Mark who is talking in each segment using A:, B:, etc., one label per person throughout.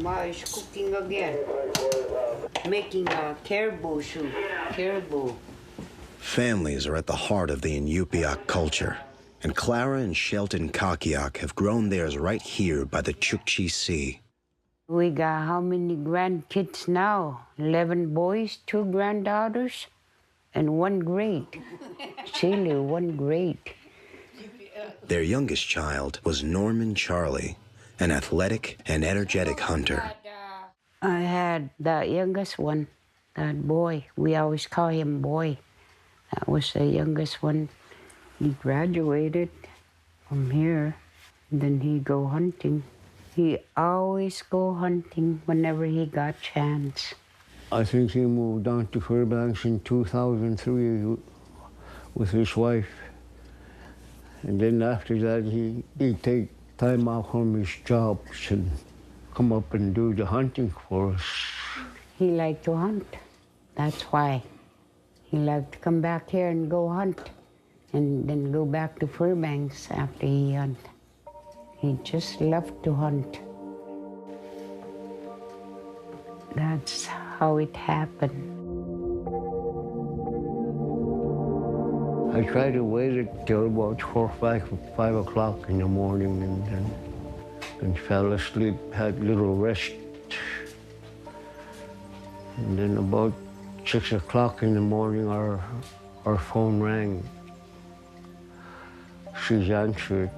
A: Ma is cooking again. Making a caribou soup. Caribou.
B: Families are at the heart of the Inupiaq culture, and Clara and Shelton Kokeok have grown theirs right here by the Chukchi Sea.
A: We got how many grandkids now? 11 boys, 2 granddaughters, and 1 great. Silly, 1 great.
B: Their youngest child was Norman Charlie, an athletic and energetic hunter.
A: I had the youngest one, that boy. We always call him boy. That was the youngest one. He graduated from here, then he go hunting. He always go hunting whenever he got chance.
C: I think he moved down to Fairbanks in 2003 with his wife. And then after that, he'd take time off from his jobs and come up and do the hunting for us.
A: He liked to hunt. That's why. He liked to come back here and go hunt, and then go back to Fairbanks after he hunt. He just loved to hunt. That's how it happened.
C: I tried to wait until about 4 or 5 o'clock in the morning and fell asleep, had little rest. And then about 6 o'clock in the morning, our phone rang. She's answered.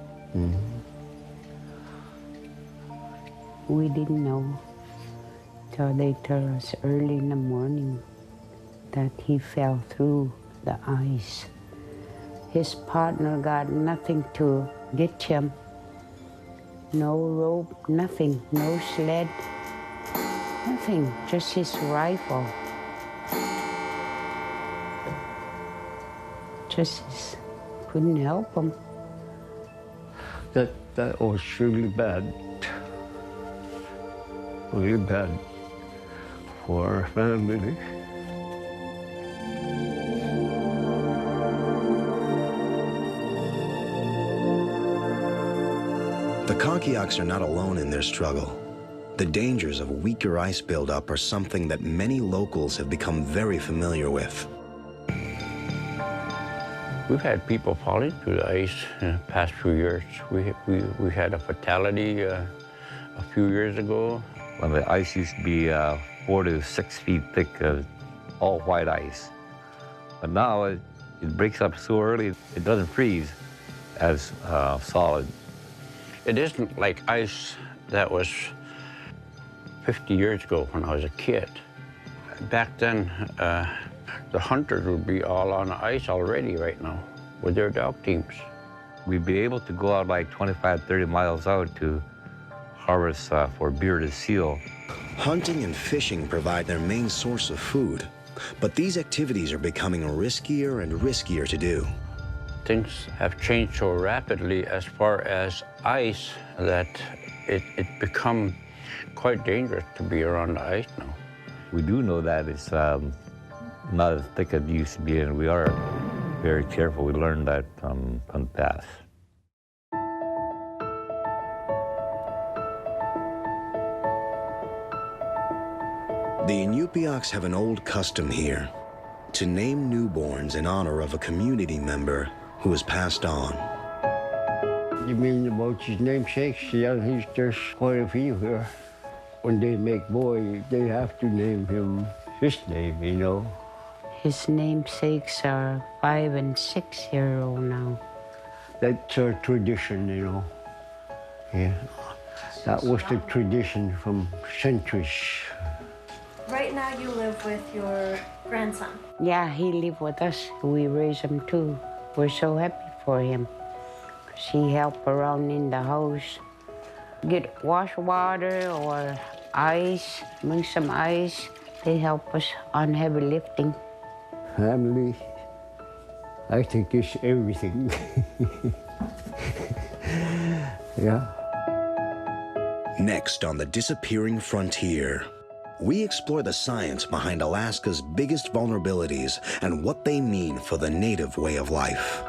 A: We didn't know till they tell us early in the morning that he fell through the ice. His partner got nothing to get him. No rope, nothing, no sled, nothing, just his rifle. Couldn't help him.
C: That was really bad. Really bad for our family.
B: The Kokeoks are not alone in their struggle. The dangers of weaker ice buildup are something that many locals have become very familiar with.
D: We've had people falling through the ice in the past few years. We had a fatality a few years ago.
E: When the ice used to be 4 to 6 feet thick, all white ice. But now it breaks up so early, it doesn't freeze as solid.
D: It isn't like ice that was 50 years ago when I was a kid. Back then, the hunters would be all on the ice already right now with their dog teams.
E: We'd be able to go out like 25, 30 miles out to harvest for bearded seal.
B: Hunting and fishing provide their main source of food, but these activities are becoming riskier and riskier to do.
D: Things have changed so rapidly as far as ice that it become quite dangerous to be around the ice now.
E: We do know that it's not as thick as it used to be, and we are very careful. We learned that from the past.
B: The Inupiaqs have an old custom here to name newborns in honor of a community member who has passed on.
C: You mean about his namesakes? Yeah, there's quite a few here. When they make boy, they have to name him his name, you know.
A: His namesakes are 5 and 6-year-old now.
C: That's our tradition, you know. Yeah, that was the tradition from centuries.
F: Right now you live with your grandson.
A: Yeah, he live with us. We raise him too. We're so happy for him. 'Cause he help around in the house. Get wash water or ice, bring some ice. They help us on heavy lifting.
C: Family, I think it's everything. Yeah.
B: Next on The Disappearing Frontier, we explore the science behind Alaska's biggest vulnerabilities and what they mean for the native way of life.